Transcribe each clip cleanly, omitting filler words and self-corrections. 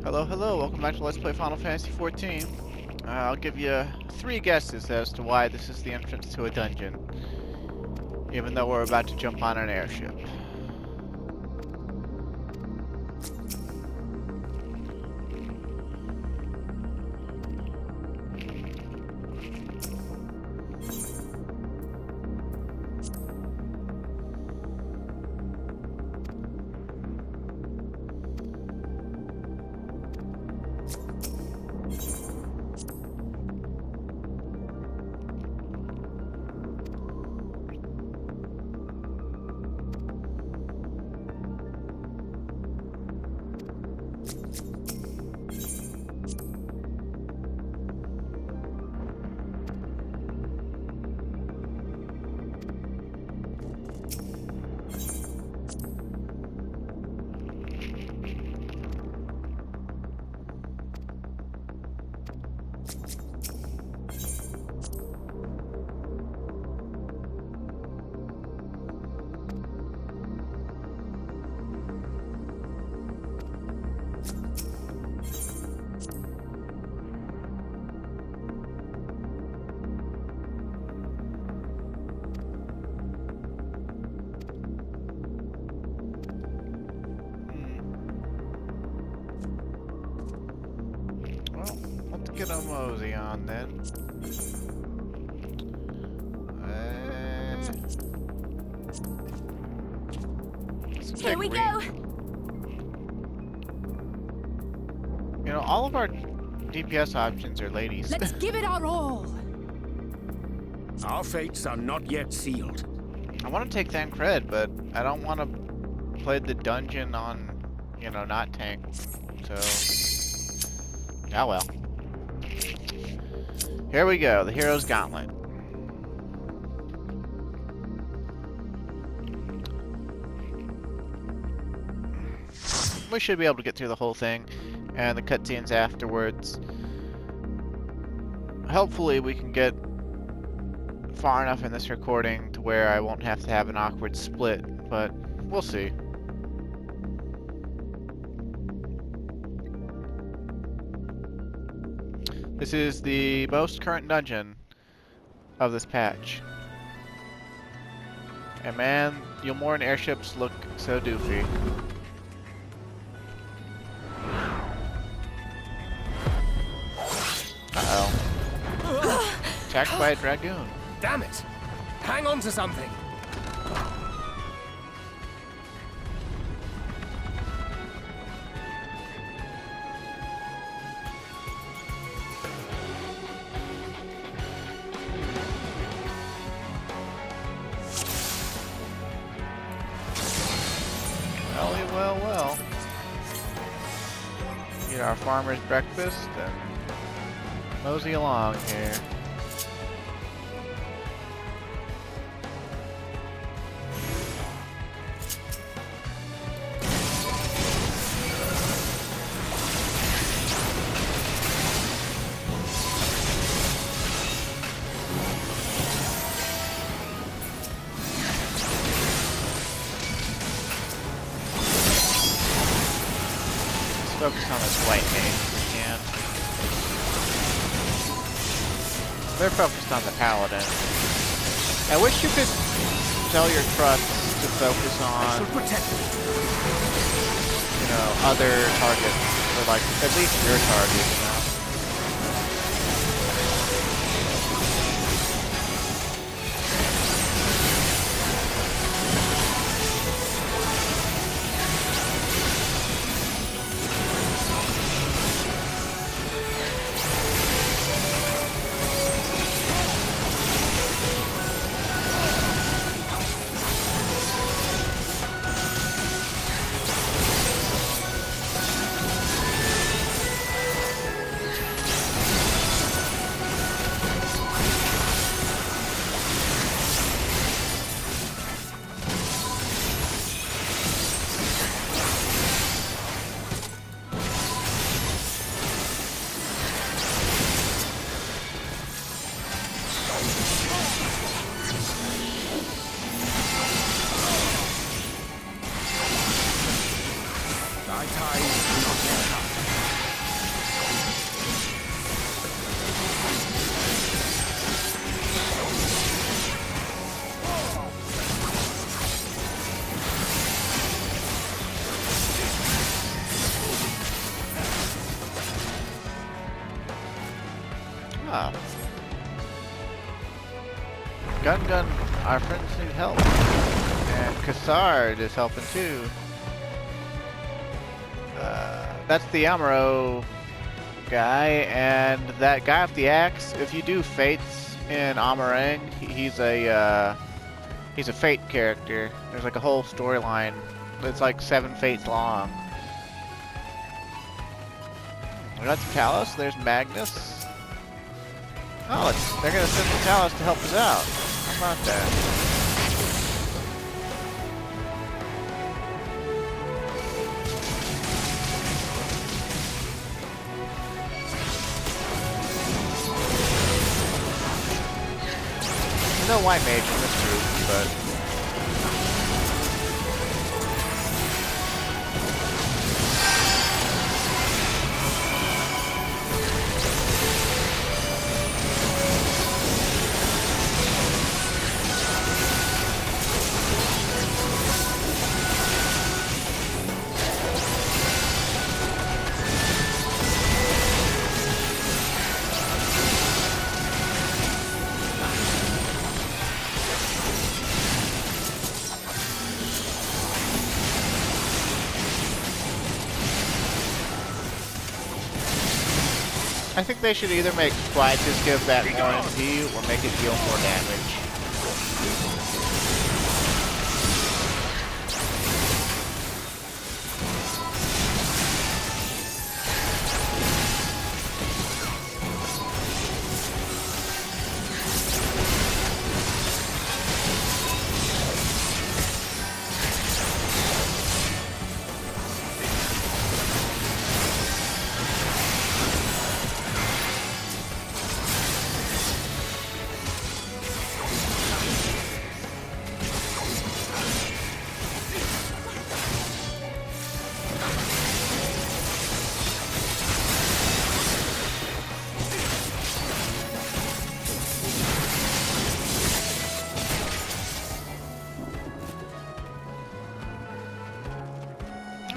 Hello, hello, welcome back to Let's Play Final Fantasy XIV. I'll give you 3 guesses as to why this is the entrance to a dungeon, even though we're about to jump on an airship. Get a mosey on then. Here we go. You know, all of our DPS options are ladies. Let's give it our all. Our fates are not yet sealed. I want to take Thancred, but I don't want to play the dungeon on, you know, not tank. So, oh well. Here we go, the hero's Gauntlet. We should be able to get through the whole thing, and the cutscenes afterwards. Hopefully we can get far enough in this recording to where I won't have to have an awkward split, but we'll see. This is the most current dungeon of this patch. And man, Yulmoran airships look so doofy. Uh-oh. Attacked by a dragoon. Damn it! Hang on to something! Well. Eat our farmer's breakfast and mosey along here. Focus on this white haze if we can. They're focused on the paladin. I wish you could tell your trusts to focus on, you know, other targets, or like at least your target, you know. Ah. Gun, our friends need help. And Cassard is helping too. That's the McHero guy, and that guy with the axe, if you do Fates in Amarang, he's a Fate character. There's like a whole storyline. It's like 7 Fates long. We got the Talos, there's Magnus. Oh, they're gonna send the Talos to help us out. How about that? No white mage in this group, but I think they should either make Splices give that more MP or make it deal more damage.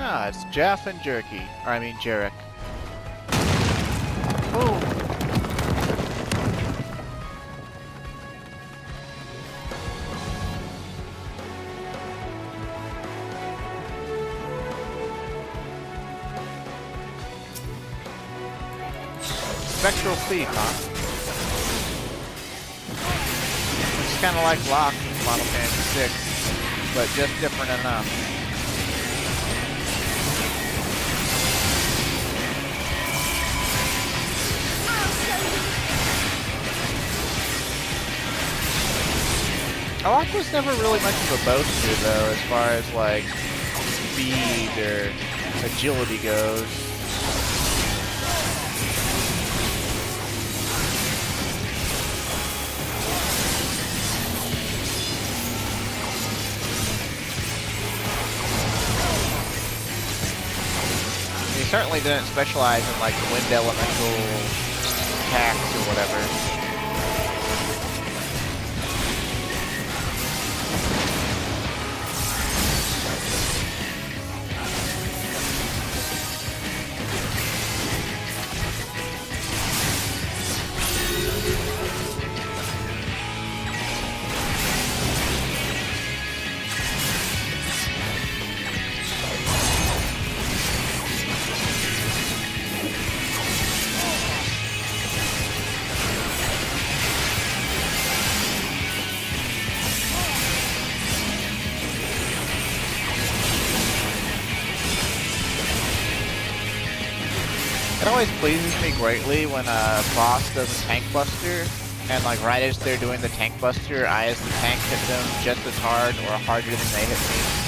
Ah, it's Jeff and Jerky. Or I mean Jarek. Oh. Spectral Fleet, huh? It's kind of like Locke in Final Fantasy VI, but just different enough. Locke was never really much of a boaster, though, as far as, like, speed or agility goes. He certainly didn't specialize in, like, wind elemental attacks or whatever. It always pleases me greatly when a boss does a tank buster, and like right as they're doing the tank buster, I as the tank hit them just as hard or harder than they hit me.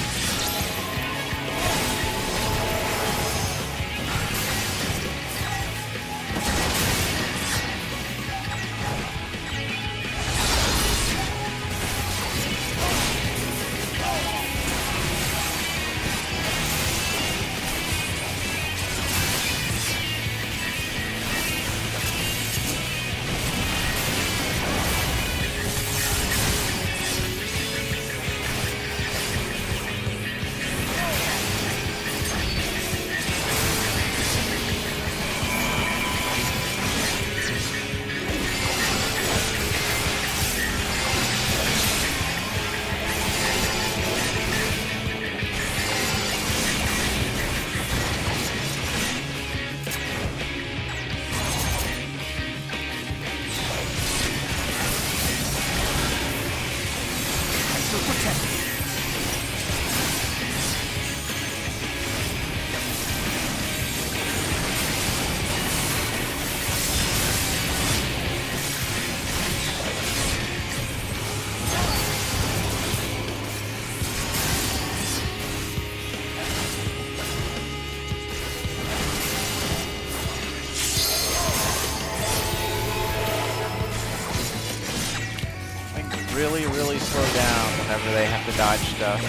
really, really slow down whenever they have to dodge stuff.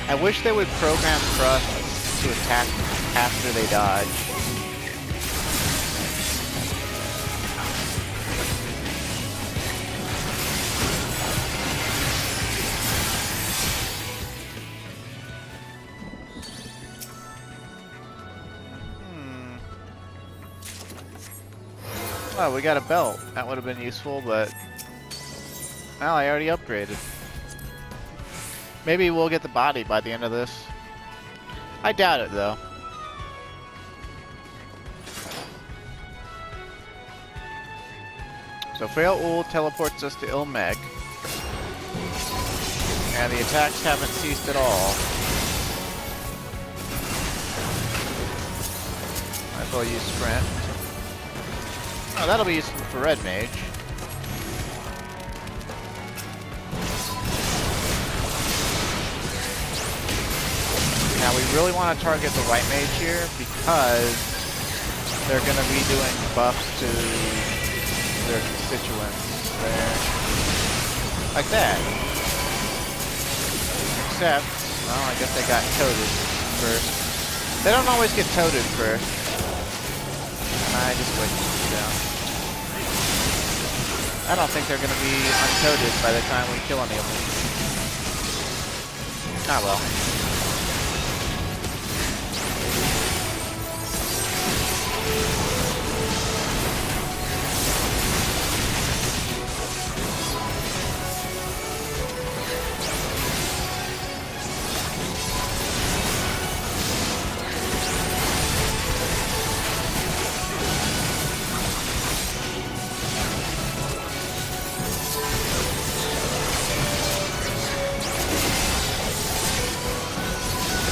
I wish they would program thrusts to attack after they dodge. Oh, we got a belt. That would have been useful, but... well, I already upgraded. Maybe we'll get the body by the end of this. I doubt it, though. So Fail-Ul teleports us to Ilmeg. And the attacks haven't ceased at all. Might as well use Sprint. Oh, that'll be useful for Red Mage. Now we really want to target the White Mage here because they're going to be doing buffs to their constituents there. Like that. Except, well, I guess they got toted first. They don't always get toted first. I just wait down. I don't think they're going to be untoted by the time we kill any of them. Ah well.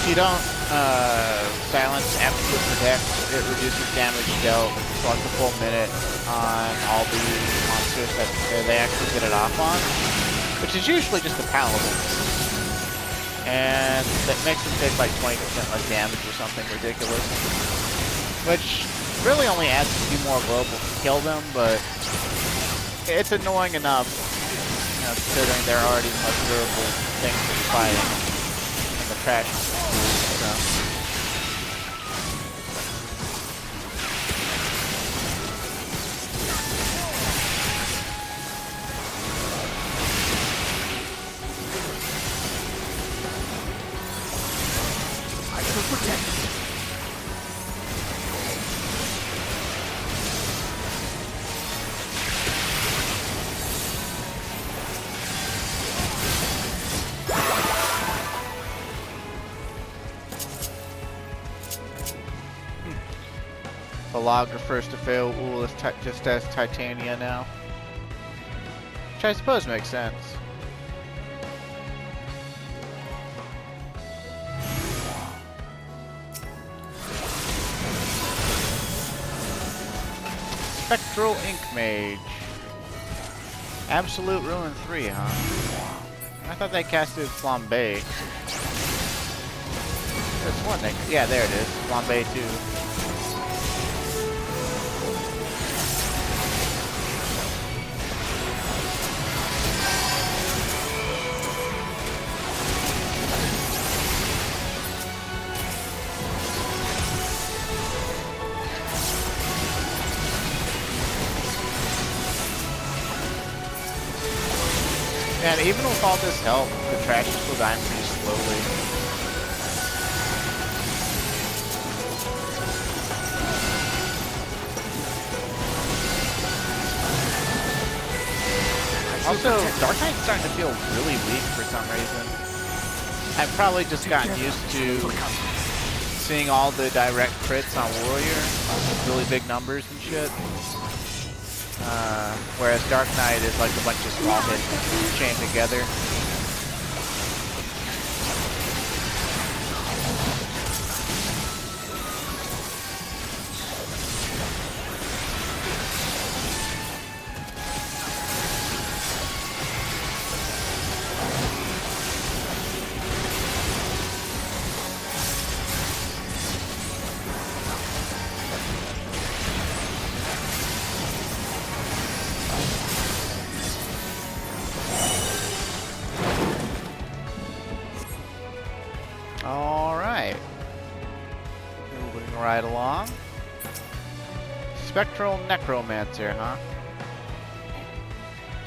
If you don't silence Absolute Protect, it reduces damage dealt for like a full minute on all the monsters that they actually get it off on, which is usually just the paladins. And that makes them take like 20% less damage or something ridiculous, which really only adds a few more globals to kill them, but it's annoying enough, you know, considering they're already the most durable things to be fighting in the trash. So. I shall protect you. The log refers to Fail-Ul as just as Titania now. Which I suppose makes sense. Spectral Ink Mage. Absolute Ruin 3, huh? I thought they casted Flambe. There's one thing. Yeah, there it is. Flambe 2. And even with all this help, the trash is still dying pretty slowly. Also, Dark Knight's starting to feel really weak for some reason. I've probably just gotten used to seeing all the direct crits on Warrior, really big numbers and shit. Whereas Dark Knight is like a bunch of small hits chained together. right along. Spectral Necromancer, huh?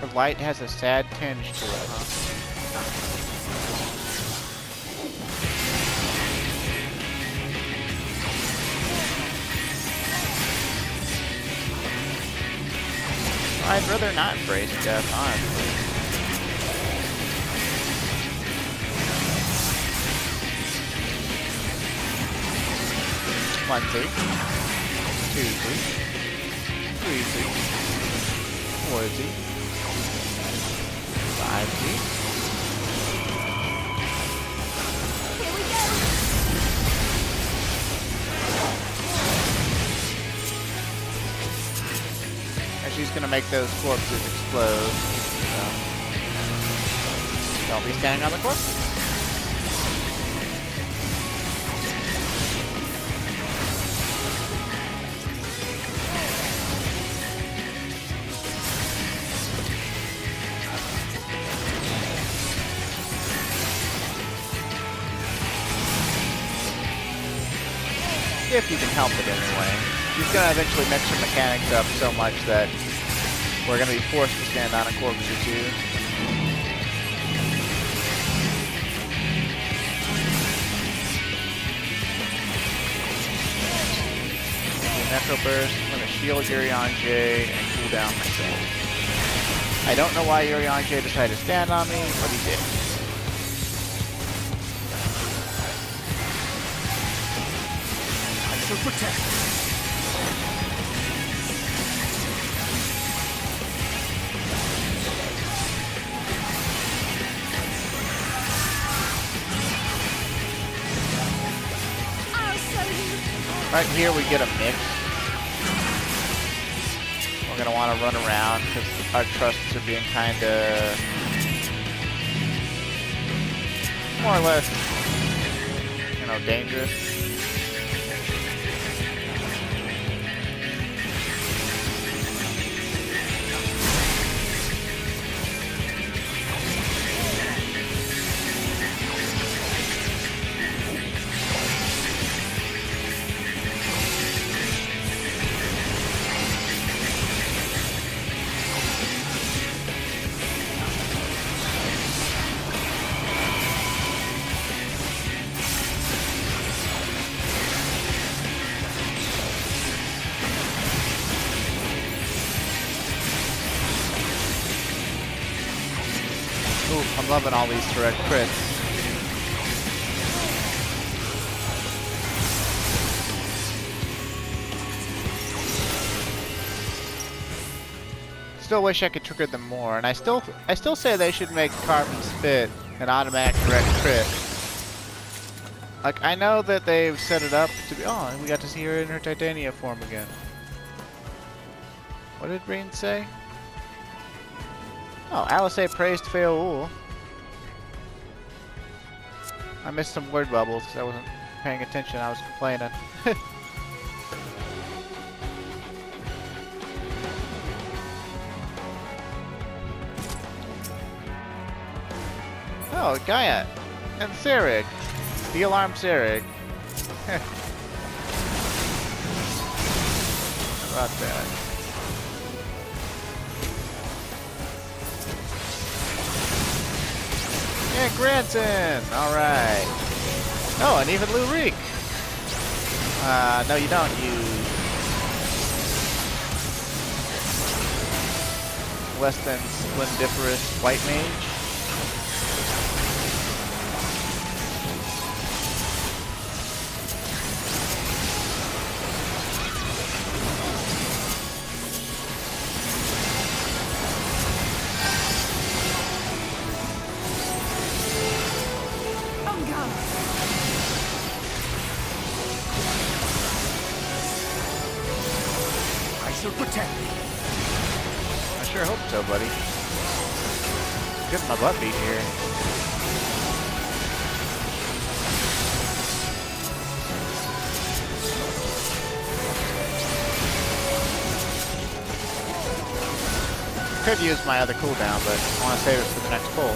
The light has a sad tinge to it, huh? I'd rather not embrace death, honestly. One Z, 2 Z, 3 Z, 4 Z, 5 Z. Here we go. And she's gonna make those corpses explode. So don't be standing on the corpses. If you can help it anyway. She's gonna eventually mix her mechanics up so much that we're gonna be forced to stand on a corpse or two. Necro Burst, I'm gonna shield Urianger and cool down myself. I don't know why Urianger decided to stand on me, but he did. To protect. I'll show you. Right here we get a mix. We're gonna want to run around because our trusts are being kind of more or less, you know, dangerous. Ooh, I'm loving all these direct crits. Still wish I could trigger them more, and I still say they should make Carbon Spit an automatic direct crit. Like, I know that they've set it up to be. Oh, and we got to see her in her Titania form again. What did Breen say? Oh, Alice praised Feoul. I missed some word bubbles because I wasn't paying attention. I was complaining. Oh, Gaia and Serig. The alarm Serig. How about that? Yeah, Granson! Alright. Oh, and even Lou Reek. No you don't, you less than splendiferous white mage. Protect me. I sure hope so, buddy. Getting my butt beat here. Could use my other cooldown, but I want to save it for the next pull.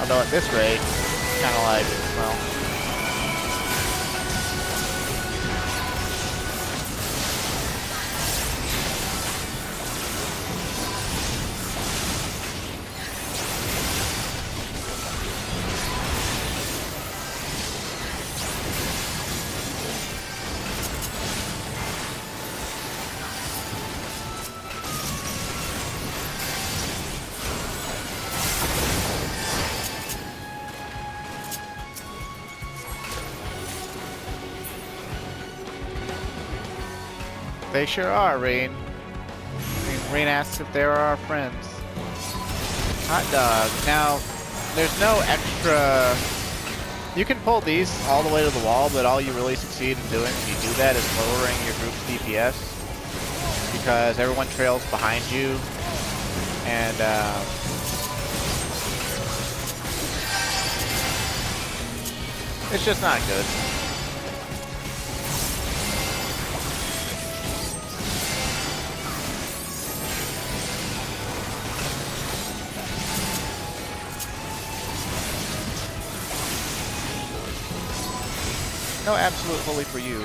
Although at this rate, kind of like, well, They sure are, Rain. Rain asks if they are our friends. Hot dog. Now, there's no extra... You can pull these all the way to the wall, but all you really succeed in doing when you do that is lowering your group's DPS. Because everyone trails behind you. And, it's just not good. No absolute holy for you.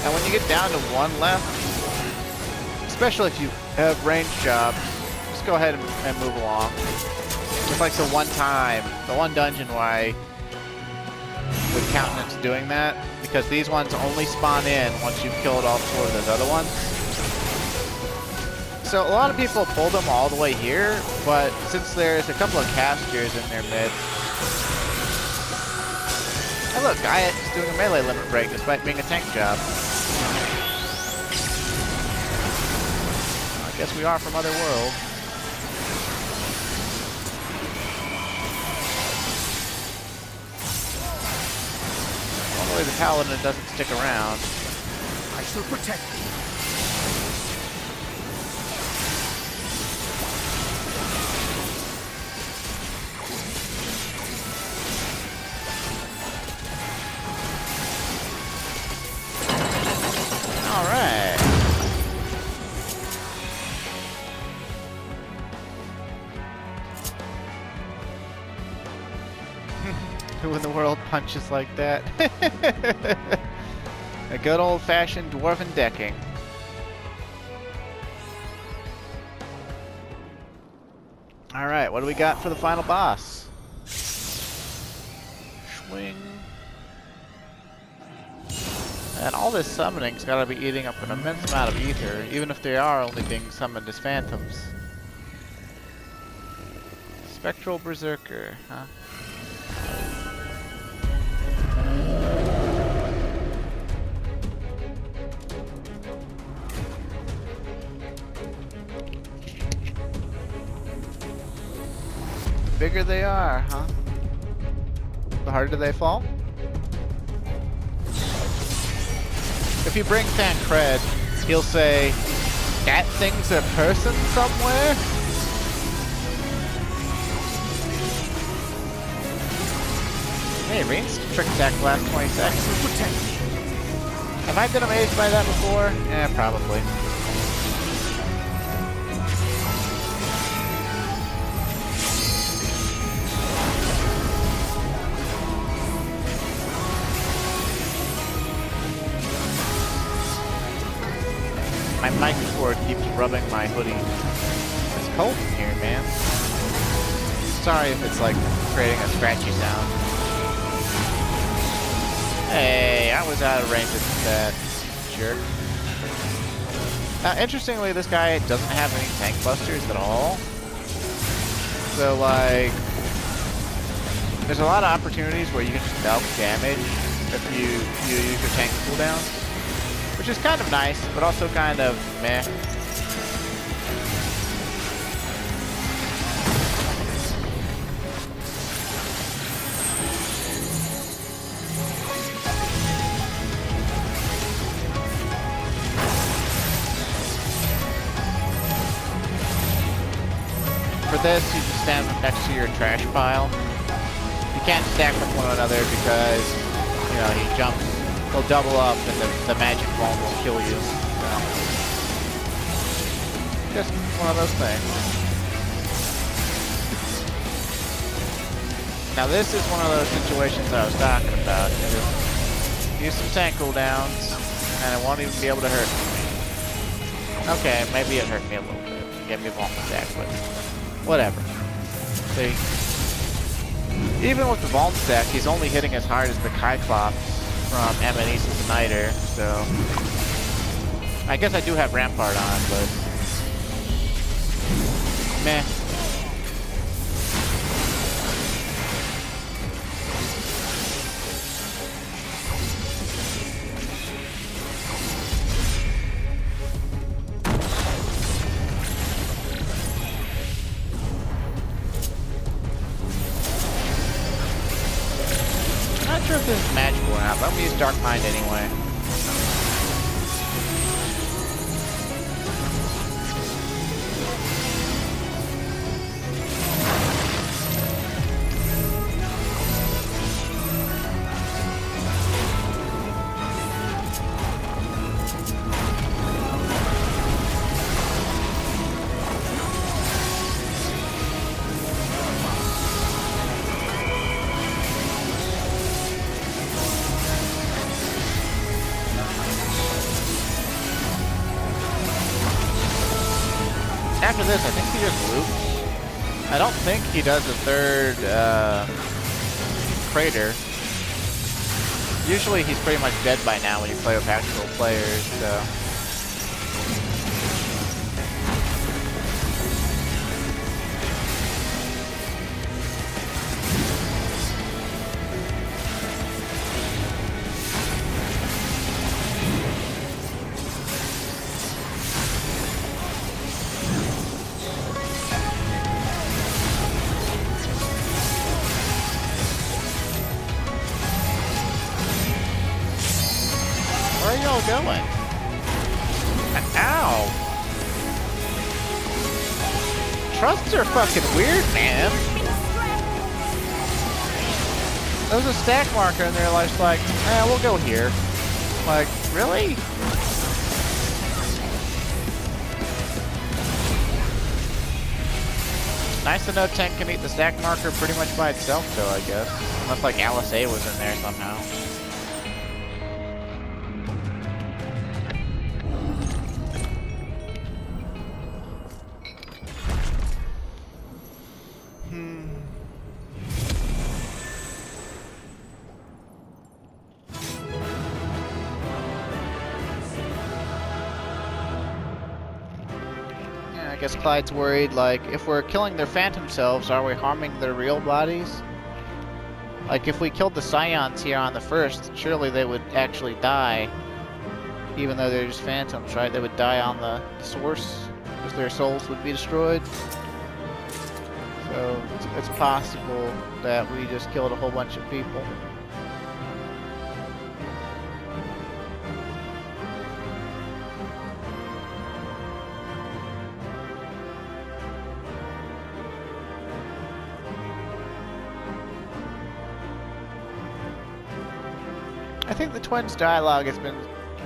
And when you get down to one left, especially if you have range job, just go ahead and move along. It's like the one time, the one dungeon why with Countenance doing that, because these ones only spawn in once you've killed all 4 of those other ones. So a lot of people pull them all the way here, but since there's a couple of casters in their mid. Hey look, Gauntlet is doing a melee limit break despite being a tank job. I guess we are from other world. Normally the paladin doesn't stick around. I shall protect you. All right. Who in the world punches like that? A good old-fashioned dwarven decking. All right, what do we got for the final boss? Swing. And all this summoning's gotta be eating up an immense amount of ether, even if they are only being summoned as phantoms. Spectral Berserker, huh? The bigger they are, huh? The harder they fall? If you bring Thancred, he'll say, "That thing's a person somewhere?" Hey, range trick attack lasts 20 seconds. Have I been amazed by that before? Eh, probably. My mic cord keeps rubbing my hoodie. It's cold in here, man. Sorry if it's like creating a scratchy sound. Hey, I was out of range of that jerk. Now, interestingly, this guy doesn't have any tank busters at all. So, like, there's a lot of opportunities where you can just milk damage if you use your tank cooldown. Which is kind of nice, but also kind of meh. For this, you just stand next to your trash pile. You can't stack with one another because, you know, he jumps. He'll double up and the magic wall will kill you. So. Just one of those things. Now this is one of those situations I was talking about. Use some tank cooldowns and it won't even be able to hurt me. Okay, maybe it hurt me a little bit. Get me a Vulcan stack, but whatever. See? Even with the Vulcan stack, he's only hitting as hard as the Cyclops from Amnesis Niter, so I guess I do have Rampart on, but Meh. I'm not sure if this is magical or not, but I'm gonna use Dark Mind anyway. After this, I think he just loops. I don't think he does a third crater. Usually he's pretty much dead by now when you play with actual players, so. Where are y'all going? Ow! Trusts are fucking weird, man. There's a stack marker and they're like, we'll go here. Like, really? Nice to know Tank can eat the stack marker pretty much by itself, though, I guess. Unless, like, Alice A was in there somehow. I guess Clyde's worried, like, if we're killing their phantom selves, are we harming their real bodies? Like, if we killed the Scions here on the first, surely they would actually die. Even though they're just phantoms, right? They would die on the source, because their souls would be destroyed. So, it's possible that we just killed a whole bunch of people. I think the twins' dialogue has been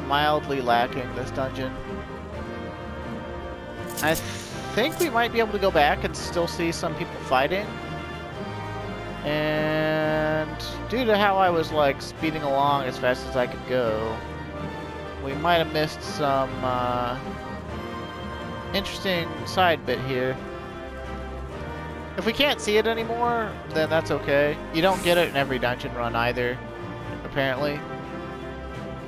mildly lacking this dungeon. I think we might be able to go back and still see some people fighting. And due to how I was like speeding along as fast as I could go, we might have missed some interesting side bit here. If we can't see it anymore, then that's okay. You don't get it in every dungeon run either, apparently.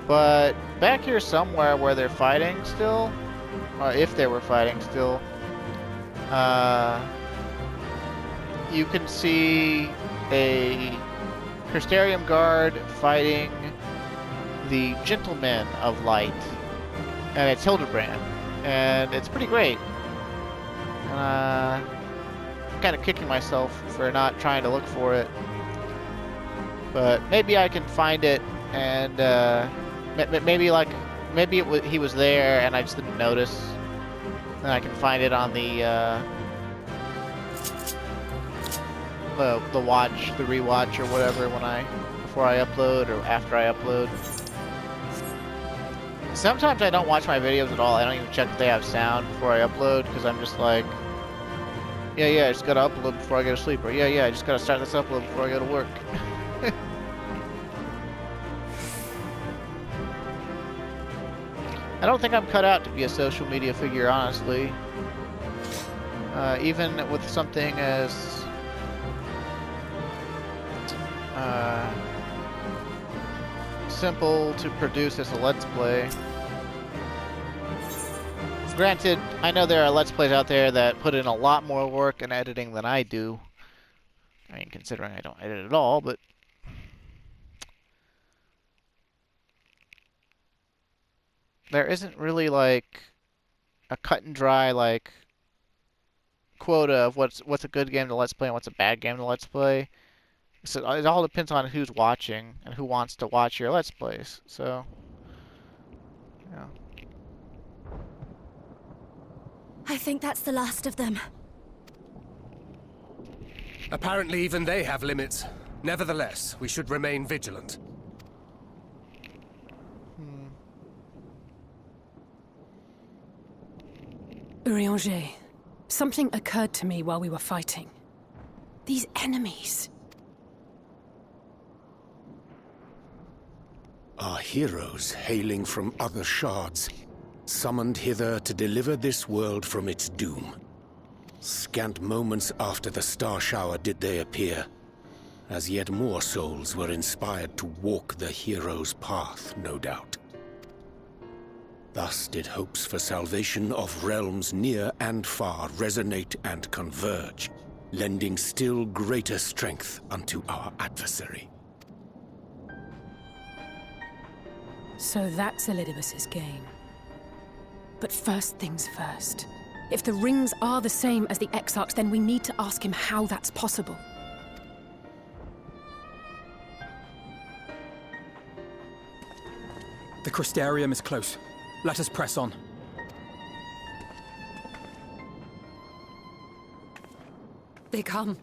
But back here somewhere where they're fighting still, or if they were fighting still, you can see a Crystarium guard fighting the Gentleman of Light, and it's Hildebrand, and it's pretty great. I'm kind of kicking myself for not trying to look for it, but maybe I can find it, and maybe he was there and I just didn't notice, and I can find it on the watch, the rewatch or whatever before I upload or after I upload. Sometimes I don't watch my videos at all. I don't even check if they have sound before I upload, because I'm just like, yeah, I just gotta upload before I go to sleep, or yeah, I just gotta start this upload before I go to work. I don't think I'm cut out to be a social media figure, honestly. Even with something as simple to produce as a Let's Play. Granted, I know there are Let's Plays out there that put in a lot more work in editing than I do. I mean, considering I don't edit at all, but... there isn't really, like, a cut and dry, like, quota of what's a good game to Let's Play and what's a bad game to Let's Play. So it all depends on who's watching and who wants to watch your Let's Plays. So, yeah. I think that's the last of them. Apparently even they have limits. Nevertheless, we should remain vigilant. Urianger, something occurred to me while we were fighting. These enemies. Are heroes hailing from other shards, summoned hither to deliver this world from its doom. Scant moments after the star shower did they appear, as yet more souls were inspired to walk the hero's path, no doubt. Thus did hopes for salvation of realms near and far resonate and converge, lending still greater strength unto our adversary. So that's Elidibus's game. But first things first. If the rings are the same as the Exarchs, then we need to ask him how that's possible. The Crystarium is close. Let us press on. They come.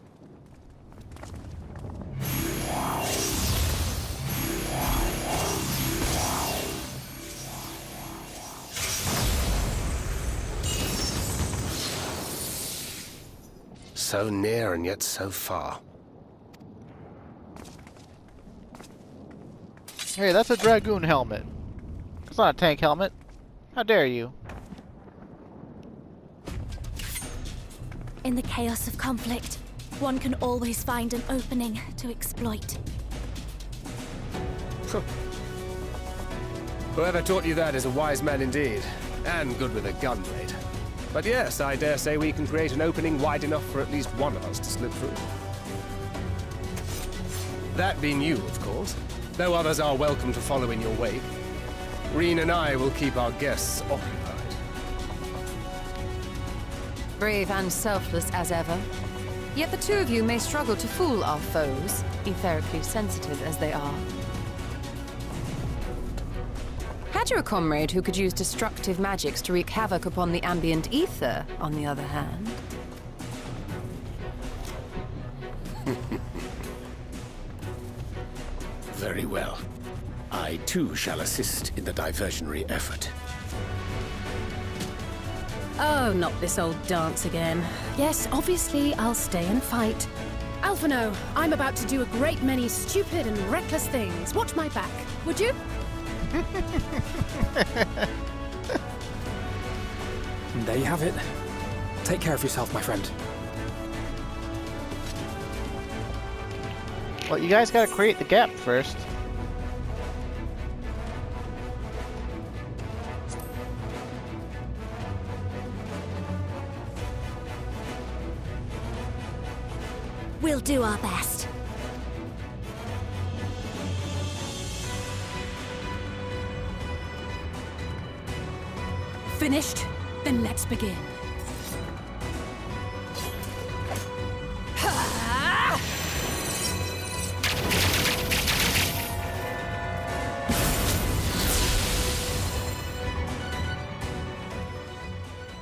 So near and yet so far. Hey, that's a Dragoon helmet. It's not a tank helmet. How dare you? In the chaos of conflict, one can always find an opening to exploit. Whoever taught you that is a wise man indeed, and good with a gun blade. But yes, I dare say we can create an opening wide enough for at least one of us to slip through. That being you, of course, though others are welcome to follow in your wake. Reen and I will keep our guests occupied. Brave and selfless as ever. Yet the two of you may struggle to fool our foes, etherically sensitive as they are. Had you a comrade who could use destructive magics to wreak havoc upon the ambient ether, on the other hand? Very well. I too shall assist in the diversionary effort. Oh, not this old dance again. Yes, obviously I'll stay and fight. Alphino, I'm about to do a great many stupid and reckless things. Watch my back, would you? And there you have it. Take care of yourself, my friend. Well, you guys gotta create the gap first. We'll do our best. Finished? Then let's begin.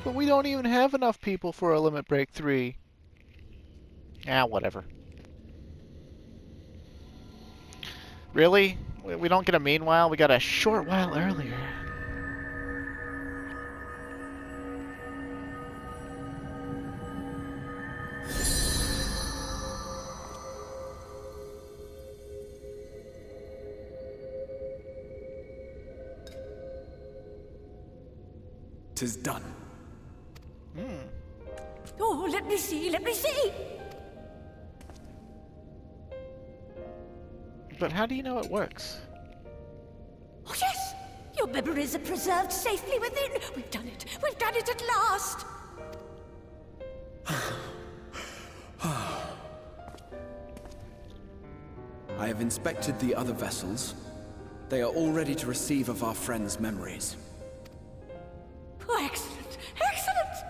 But we don't even have enough people for a Limit Break 3. Ah, whatever. Really? We don't get a meanwhile? We got a short while earlier. Tis done. Oh, let me see, let me see! But how do you know it works? Oh, yes! You're memories are preserved safely within. We've done it. We've done it at last. I have inspected the other vessels. They are all ready to receive of our friends' memories. Oh, excellent! Excellent!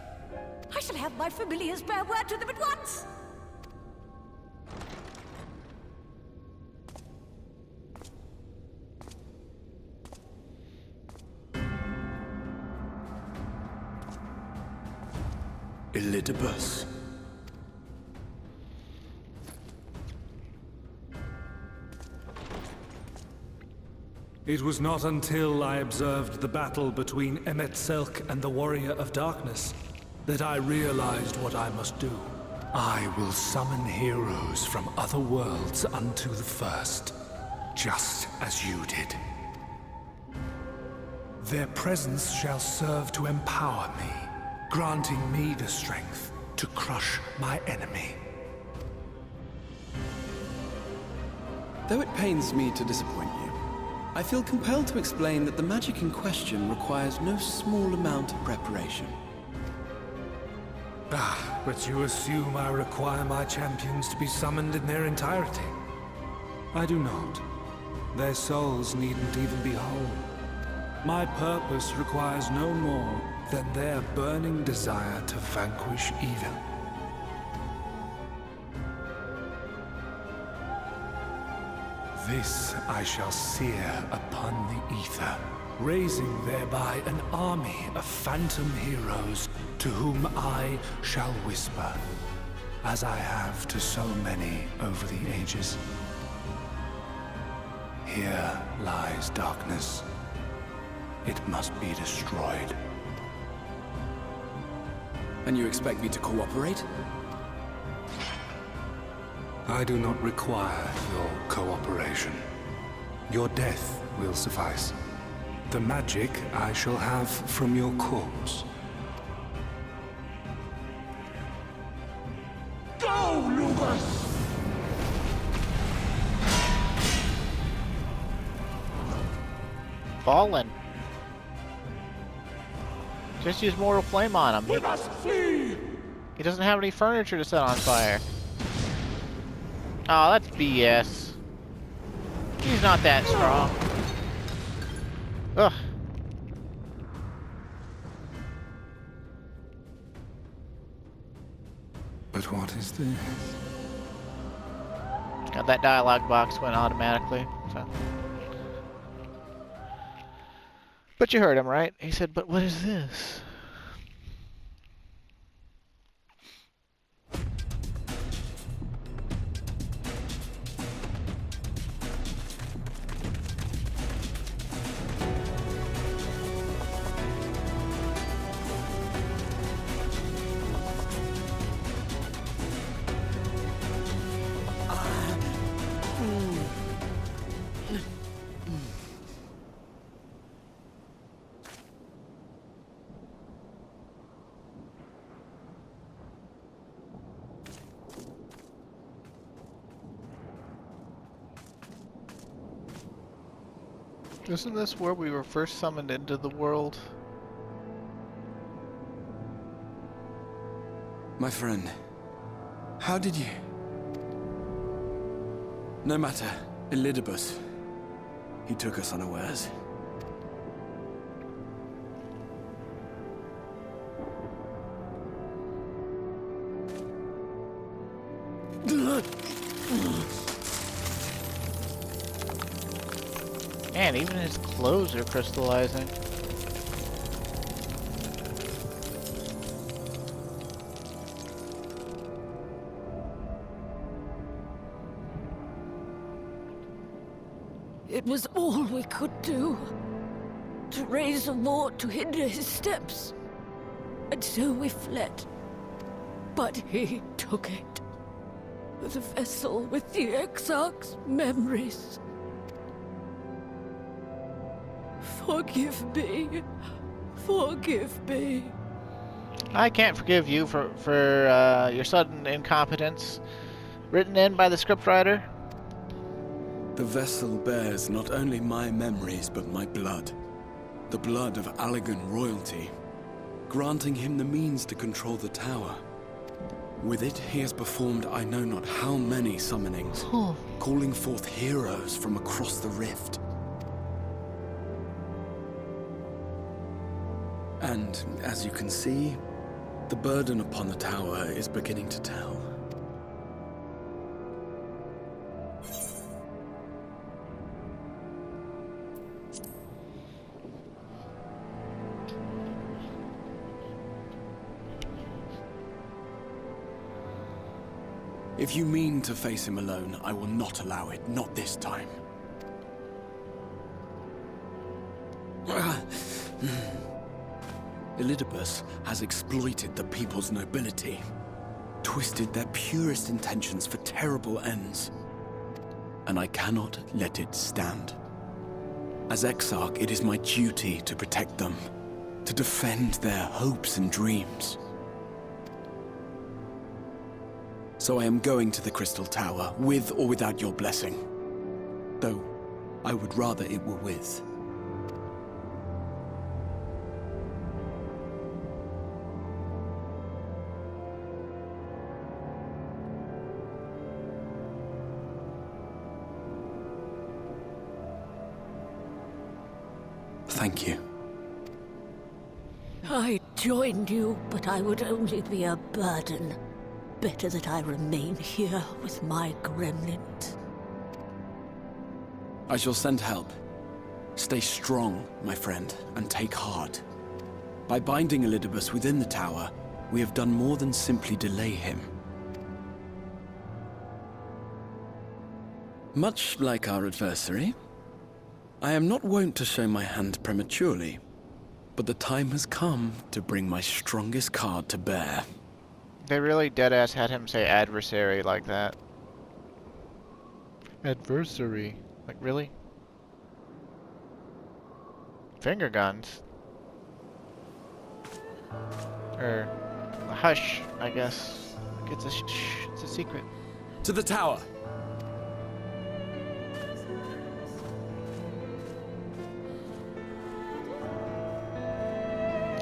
I shall have my familiars bear word to them at once. Elidibus. It was not until I observed the battle between Emet-Selch and the Warrior of Darkness that I realized what I must do. I will summon heroes from other worlds unto the first, just as you did. Their presence shall serve to empower me, granting me the strength to crush my enemy. Though it pains me to disappoint you, I feel compelled to explain that the magic in question requires no small amount of preparation. Ah, but you assume I require my champions to be summoned in their entirety. I do not. Their souls needn't even be whole. My purpose requires no more than their burning desire to vanquish evil. This I shall sear upon the ether, raising thereby an army of phantom heroes to whom I shall whisper, as I have to so many over the ages. Here lies darkness. It must be destroyed. And you expect me to cooperate? I do not require your cooperation. Your death will suffice. The magic I shall have from your corpse. Go, Lucas! Fallen. Just use Mortal Flame on him. We must flee! He doesn't have any furniture to set on fire. Oh, that's BS. He's not that strong. Ugh. But what is this? God, that dialogue box went automatically. So. But you heard him, right? He said, but what is this? Isn't this where we were first summoned into the world? My friend, how did you... No matter, Elidibus. He took us unawares. Man, even his clothes are crystallizing. It was all we could do. To raise a ward to hinder his steps. And so we fled. But he took it. The vessel with the Exarch's memories. Forgive me. Forgive me. I can't forgive you for your sudden incompetence. Written in by the scriptwriter. The vessel bears not only my memories, but my blood. The blood of Allegan royalty, granting him the means to control the tower. With it, he has performed I know not how many summonings, calling forth heroes from across the rift. And, as you can see, the burden upon the tower is beginning to tell. If you mean to face him alone, I will not allow it, not this time. Elidibus has exploited the people's nobility, twisted their purest intentions for terrible ends, and I cannot let it stand. As Exarch, it is my duty to protect them, to defend their hopes and dreams. So I am going to the Crystal Tower, with or without your blessing. Though, I would rather it were with. Thank you. I joined you, but I would only be a burden. Better that I remain here with my gremlins. I shall send help. Stay strong, my friend, and take heart. By binding Elidibus within the tower, we have done more than simply delay him. Much like our adversary, I am not wont to show my hand prematurely, but the time has come to bring my strongest card to bear. They really deadass had him say adversary like that. Adversary? Like, really? Finger guns? Or, hush, I guess. Like, it's a secret. To the tower!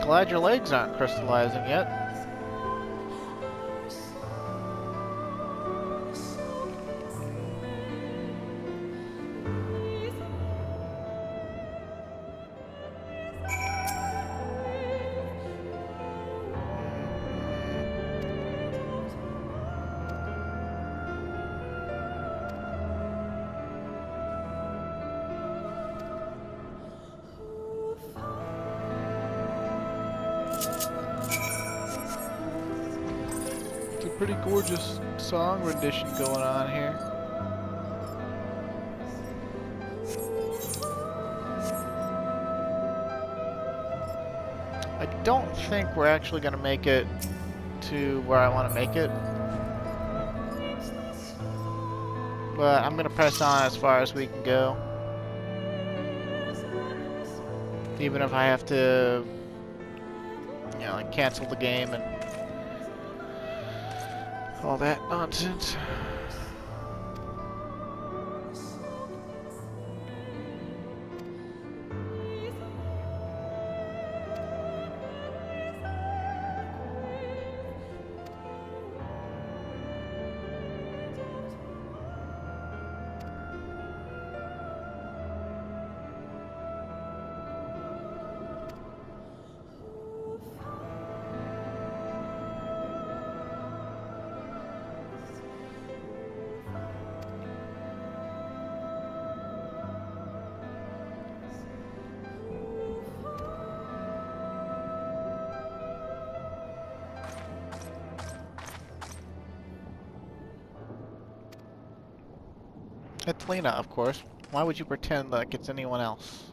Glad your legs aren't crystallizing yet. Pretty gorgeous song rendition going on here. I don't think we're actually going to make it to where I want to make it. But I'm going to press on as far as we can go. Even if I have to, you know, like cancel the game and all that nonsense. It's Lena, of course. Why would you pretend like it's anyone else?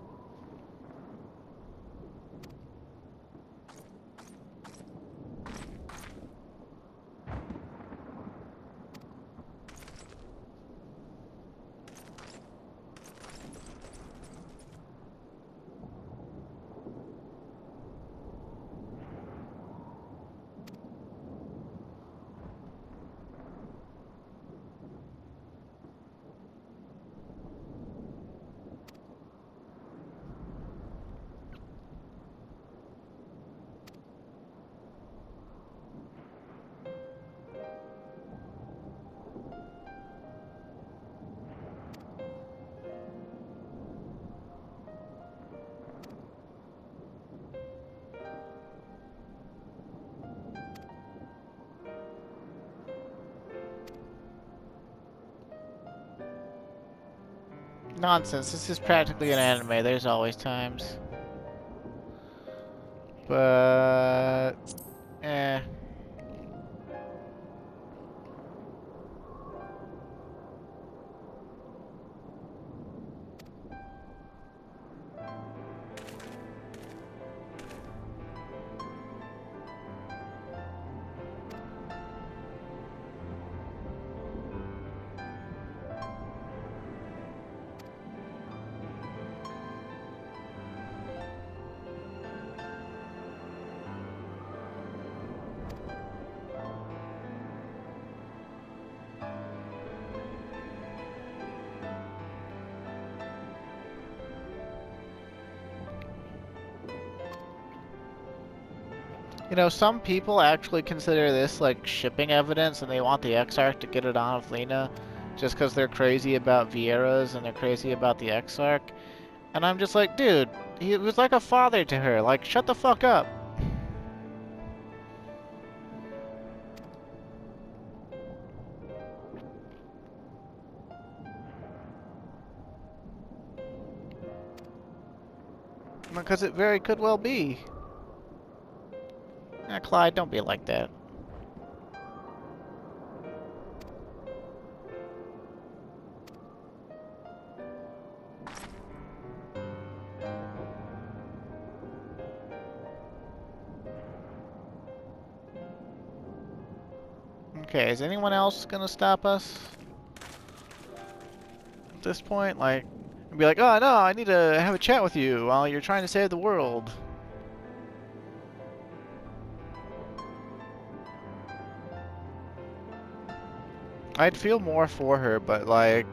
Nonsense. This is practically an anime. There's always times. But... eh. You know, some people actually consider this like shipping evidence and they want the Exarch to get it on with Lena just because they're crazy about Vieira's and they're crazy about the Exarch. And I'm just like, dude, he was like a father to her. Like, shut the fuck up. Because it very could well be. Clyde, don't be like that. Okay, is anyone else gonna stop us? At this point, like, and be like, oh no, I need to have a chat with you while you're trying to save the world. I'd feel more for her, but like,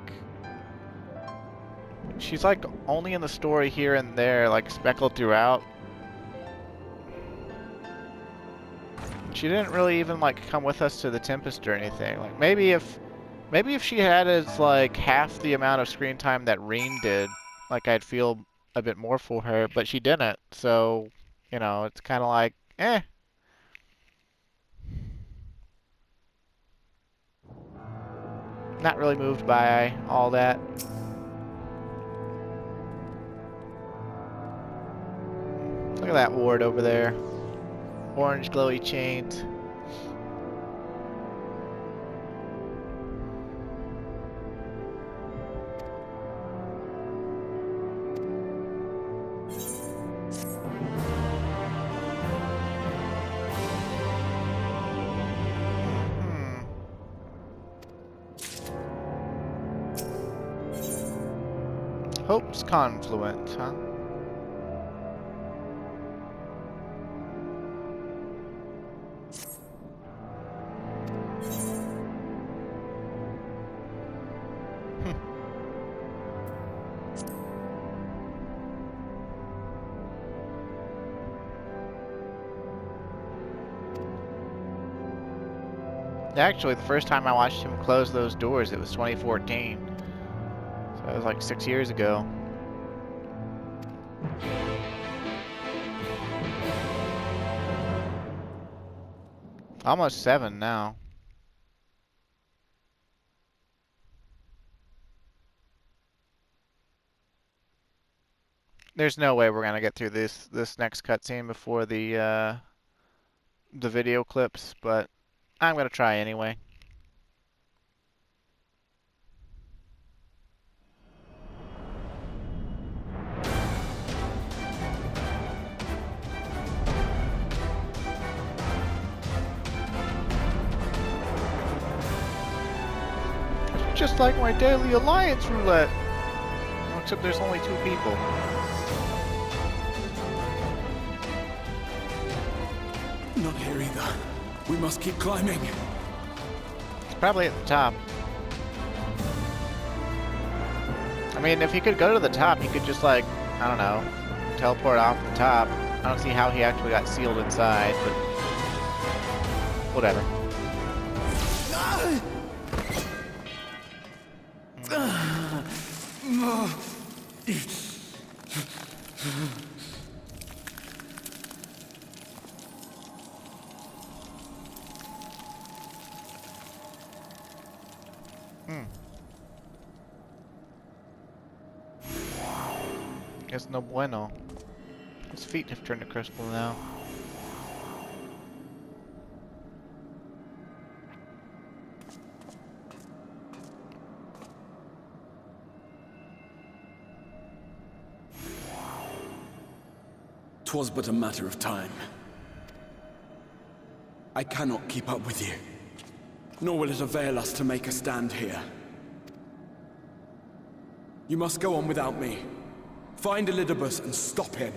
she's like only in the story here and there, like speckled throughout. She didn't really even like come with us to the Tempest or anything. Like maybe if she had as like half the amount of screen time that Reen did, like I'd feel a bit more for her, but she didn't. So, you know, it's kind of like, eh. Not really moved by all that. Look at that ward over there. Orange glowy chains. Hope's Confluent, huh? Actually, the first time I watched him close those doors, it was 2014. So it was like 6 years ago. Almost 7 now. There's no way we're gonna get through this next cutscene before the video clips, but I'm gonna try anyway. Just like my daily alliance roulette. Except there's only 2 people. Not here either. We must keep climbing. It's probably at the top. I mean, if he could go to the top, he could just like, I don't know, teleport off the top. I don't see how he actually got sealed inside, but whatever. Es no bueno. His feet have turned to crystal now. "'Twas but a matter of time. I cannot keep up with you, nor will it avail us to make a stand here. You must go on without me. Find Elidibus and stop him."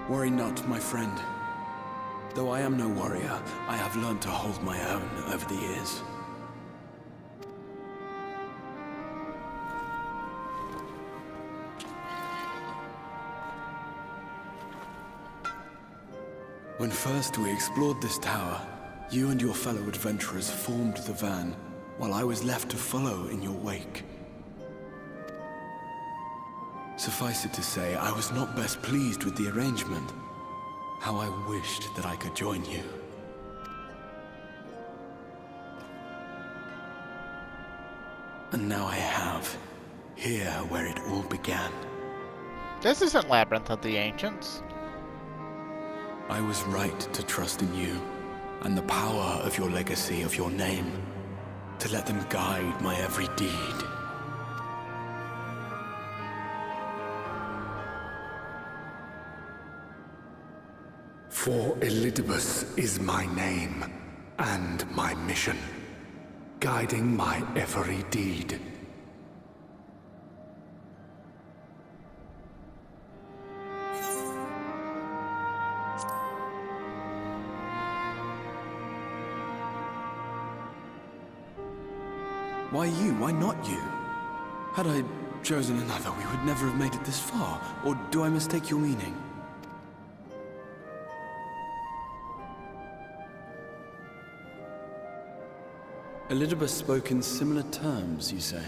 "Worry not, my friend. Though I am no warrior, I have learned to hold my own over the years." When first we explored this tower, you and your fellow adventurers formed the van, while I was left to follow in your wake. Suffice it to say, I was not best pleased with the arrangement. How I wished that I could join you. And now I have, here where it all began. This isn't Labyrinth of the Ancients. I was right to trust in you, and the power of your legacy, of your name, to let them guide my every deed. For Elidibus is my name, and my mission, guiding my every deed. Why you? Why not you? Had I chosen another, we would never have made it this far. Or do I mistake your meaning? Elidibus spoke in similar terms, you say?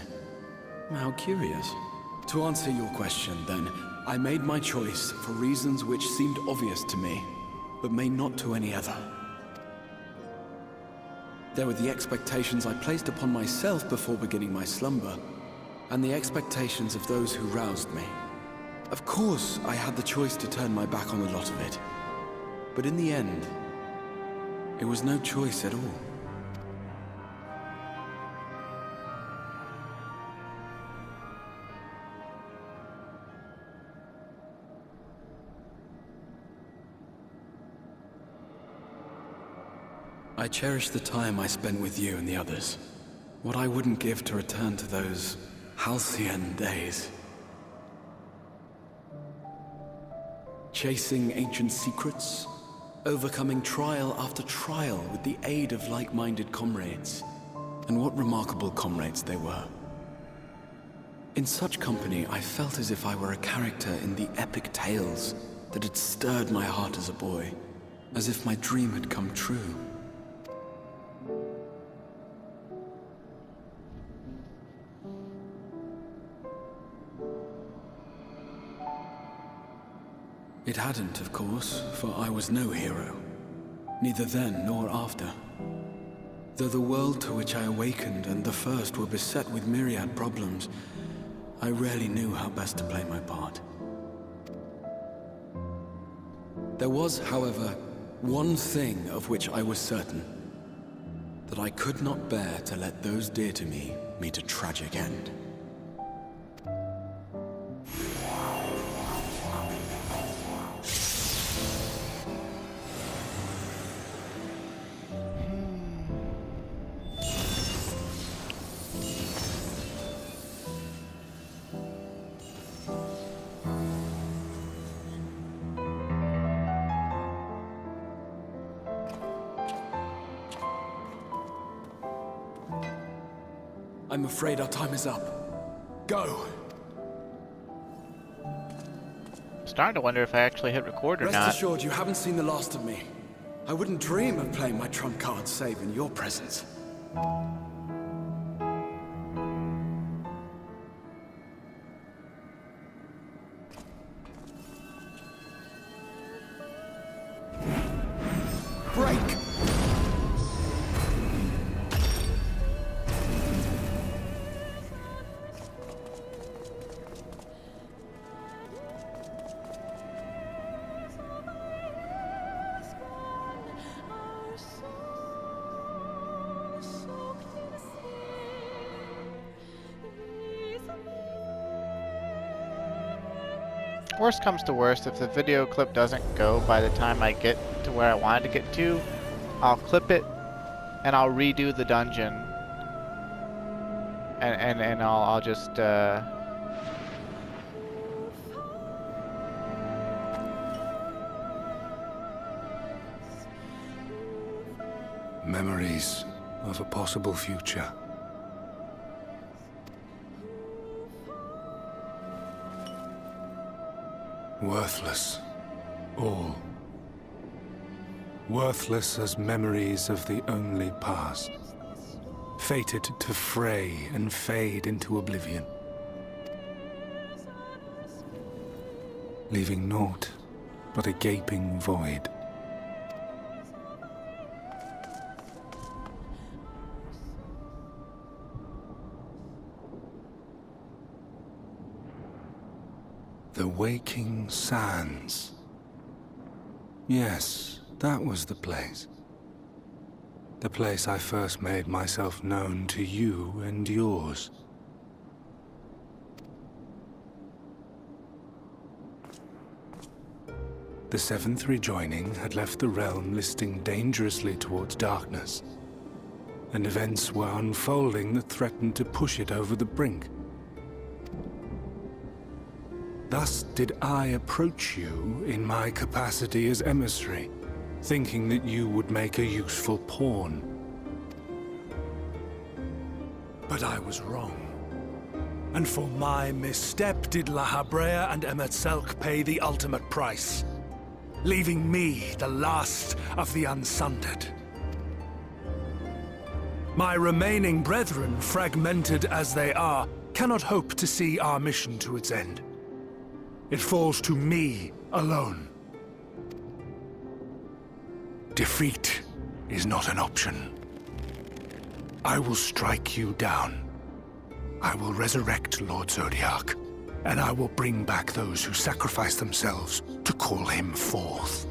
How curious. To answer your question, then, I made my choice for reasons which seemed obvious to me, but may not to any other. There were the expectations I placed upon myself before beginning my slumber, and the expectations of those who roused me. Of course, I had the choice to turn my back on a lot of it, but in the end, it was no choice at all. I cherish the time I spent with you and the others. What I wouldn't give to return to those halcyon days. Chasing ancient secrets, overcoming trial after trial with the aid of like-minded comrades. And what remarkable comrades they were. In such company, I felt as if I were a character in the epic tales that had stirred my heart as a boy, as if my dream had come true. It hadn't, of course, for I was no hero, neither then nor after. Though the world to which I awakened and the first were beset with myriad problems, I rarely knew how best to play my part. There was, however, one thing of which I was certain, that I could not bear to let those dear to me meet a tragic end. I'm afraid our time is up. Go! I'm starting to wonder if I actually hit record or not. Rest assured, you haven't seen the last of me. I wouldn't dream of playing my trump card save in your presence. Break! worst comes to worst, if the video clip doesn't go by the time I get to where I wanted to get to, I'll clip it and I'll redo the dungeon. And I'll just Memories of a possible future. Worthless. All. Worthless as memories of the only past. Fated to fray and fade into oblivion. Leaving naught but a gaping void. The Waking Sands. Yes, that was the place. The place I first made myself known to you and yours. The Seventh Rejoining had left the realm listing dangerously towards darkness, and events were unfolding that threatened to push it over the brink. Thus did I approach you in my capacity as emissary, thinking that you would make a useful pawn. But I was wrong. And for my misstep did La Habrea and Emet-Selch pay the ultimate price, leaving me the last of the Unsundered. My remaining brethren, fragmented as they are, cannot hope to see our mission to its end. It falls to me alone. Defeat is not an option. I will strike you down. I will resurrect Lord Zodiac, and I will bring back those who sacrifice themselves to call him forth.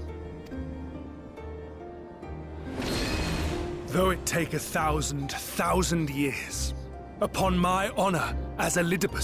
Though it take 1,000 years, upon my honor as Elidipus,